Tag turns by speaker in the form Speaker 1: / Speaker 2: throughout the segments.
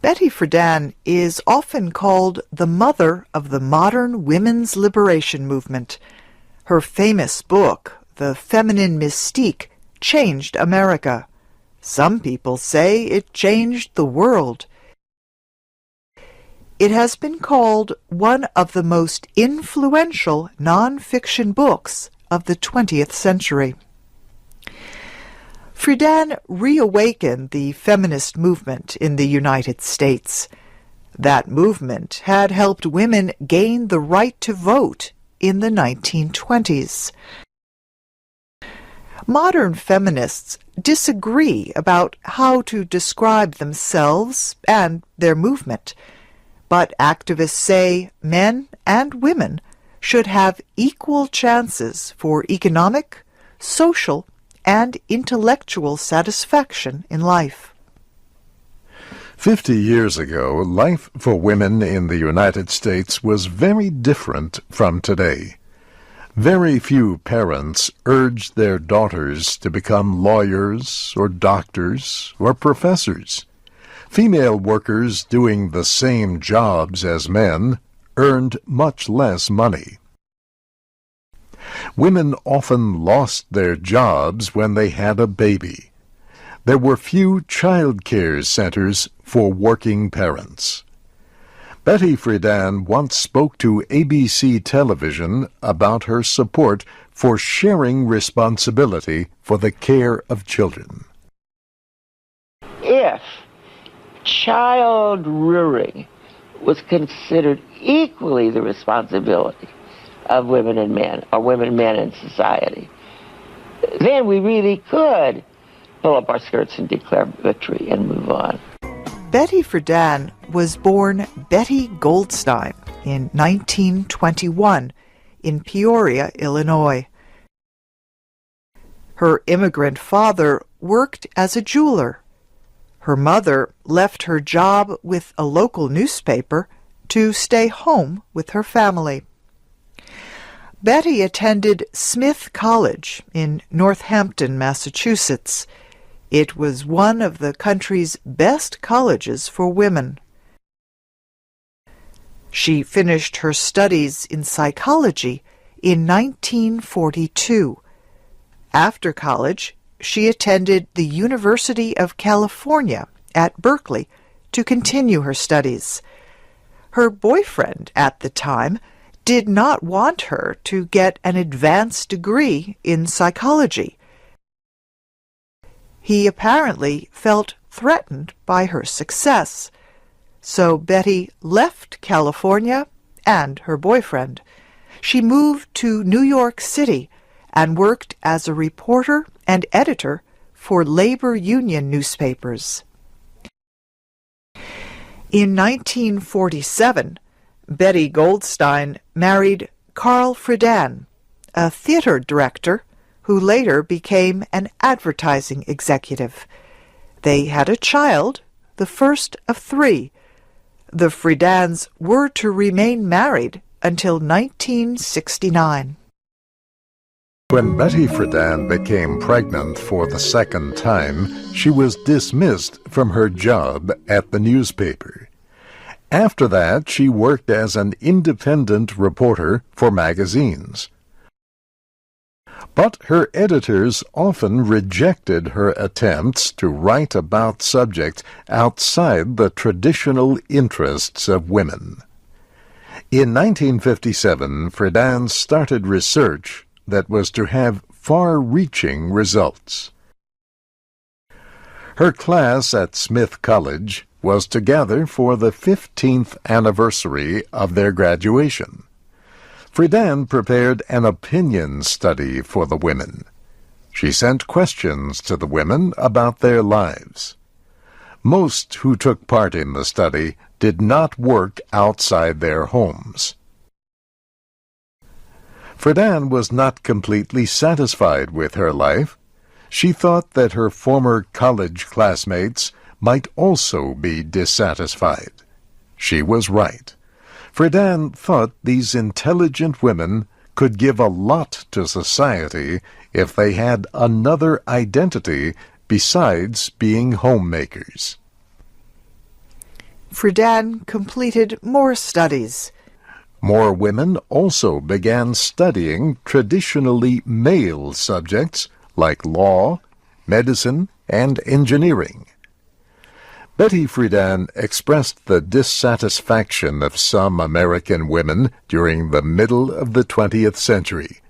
Speaker 1: Betty Friedan is often called the mother of the modern women's liberation movement. Her famous book, The Feminine Mystique, changed America. Some people say it changed the world. It has been called one of the most influential nonfiction books of the 20th century. Friedan reawakened the feminist movement in the United States. That movement had helped women gain the right to vote in the 1920s. Modern feminists disagree about how to describe themselves and their movement, but activists say men and women should have equal chances for economic, social, and intellectual satisfaction in life.
Speaker 2: 50 years ago, life for women in the United States was very different from today. Very few parents urged their daughters to become lawyers or doctors or professors. Female workers doing the same jobs as men earned much less money. Women often lost their jobs when they had a baby. There were few child care centers for working parents. Betty Friedan once spoke to ABC television about her support for sharing responsibility for the care of children.
Speaker 3: If child rearing was considered equally the responsibility of women and men, or women and men in society, then we really could pull up our skirts and declare victory and move on.
Speaker 1: Betty Friedan was born Betty Goldstein in 1921 in Peoria, Illinois. Her immigrant father worked as a jeweler. Her mother left her job with a local newspaper to stay home with her family. Betty attended Smith College in Northampton, Massachusetts. It was one of the country's best colleges for women. She finished her studies in psychology in 1942. After college, she attended the University of California at Berkeley to continue her studies. Her boyfriend at the time did not want her to get an advanced degree in psychology. He apparently felt threatened by her success, so Betty left California and her boyfriend. She moved to New York City and worked as a reporter and editor for labor union newspapers. In 1947, Betty Goldstein married Carl Friedan, a theater director who later became an advertising executive. They had a child, the first of 3. The Friedans were to remain married until 1969.
Speaker 2: When Betty Friedan became pregnant for the second time, she was dismissed from her job at the newspaper. After that, she worked as an independent reporter for magazines. But her editors often rejected her attempts to write about subjects outside the traditional interests of women. In 1957, Friedan started research that was to have far-reaching results. Her class at Smith College was to gather for the 15th anniversary of their graduation. Friedan prepared an opinion study for the women. She sent questions to the women about their lives. Most who took part in the study did not work outside their homes. Friedan was not completely satisfied with her life. She thought that her former college classmates might also be dissatisfied. She was right. Friedan thought these intelligent women could give a lot to society if they had another identity besides being homemakers.
Speaker 1: Friedan completed more studies.
Speaker 2: More women also began studying traditionally male subjects like law, medicine, and engineering. Betty Friedan expressed the dissatisfaction of some American women during the middle of the 20th century.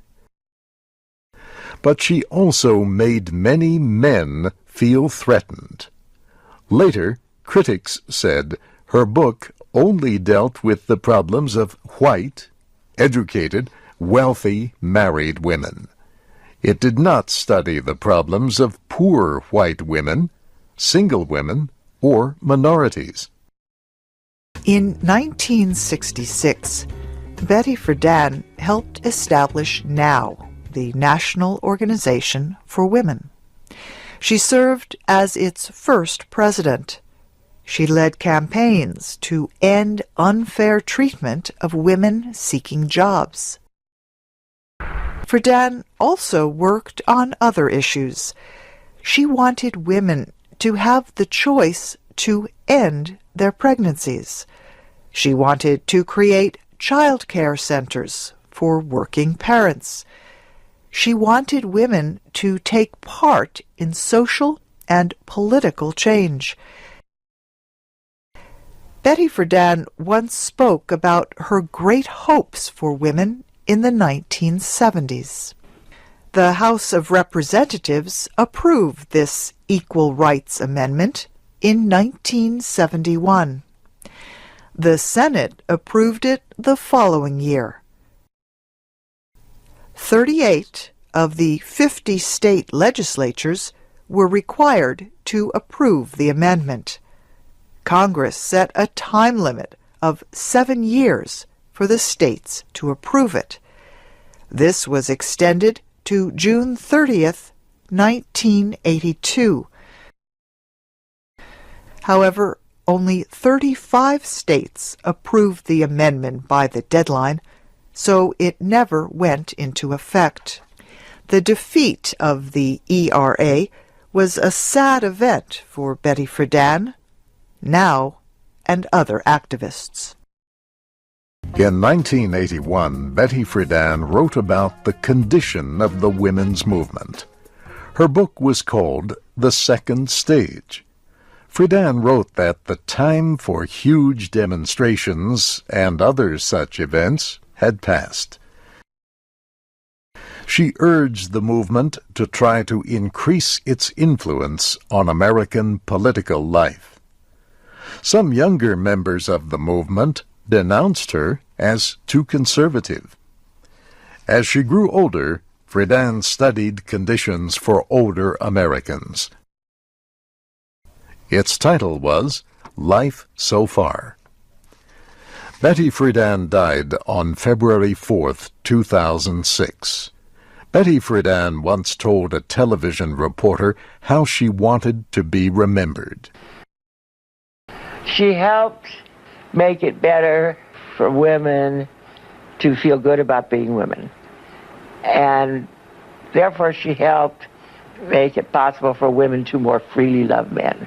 Speaker 2: But she also made many men feel threatened. Later, critics said her book only dealt with the problems of white, educated, wealthy, married women. It did not study the problems of poor white women, single women, or minorities.
Speaker 1: In 1966, Betty Friedan helped establish NOW, the National Organization for Women. She served as its first president. She led campaigns to end unfair treatment of women seeking jobs. Friedan also worked on other issues. She wanted women to have the choice to end their pregnancies. She wanted to create child care centers for working parents. She wanted women to take part in social and political change. Betty Friedan once spoke about her great hopes for women in the 1970s. The House of Representatives approved this Equal Rights Amendment in 1971. The Senate approved it the following year. 38 of the 50 state legislatures were required to approve the amendment. Congress set a time limit of 7 years for the states to approve it. This was extended to June 30th, 1982. However, only 35 states approved the amendment by the deadline, so it never went into effect. The defeat of the ERA was a sad event for Betty Friedan, NOW, and other activists.
Speaker 2: In 1981, Betty Friedan wrote about the condition of the women's movement. Her book was called The Second Stage. Friedan wrote that the time for huge demonstrations and other such events had passed. She urged the movement to try to increase its influence on American political life. Some younger members of the movement denounced her as too conservative. As she grew older, Friedan studied conditions for older Americans. Its title was Life So Far. Betty Friedan died on February 4th, 2006. Betty Friedan once told a television reporter how she wanted to be remembered.
Speaker 3: She helped make it better for women to feel good about being women. And therefore she helped make it possible for women to more freely love men.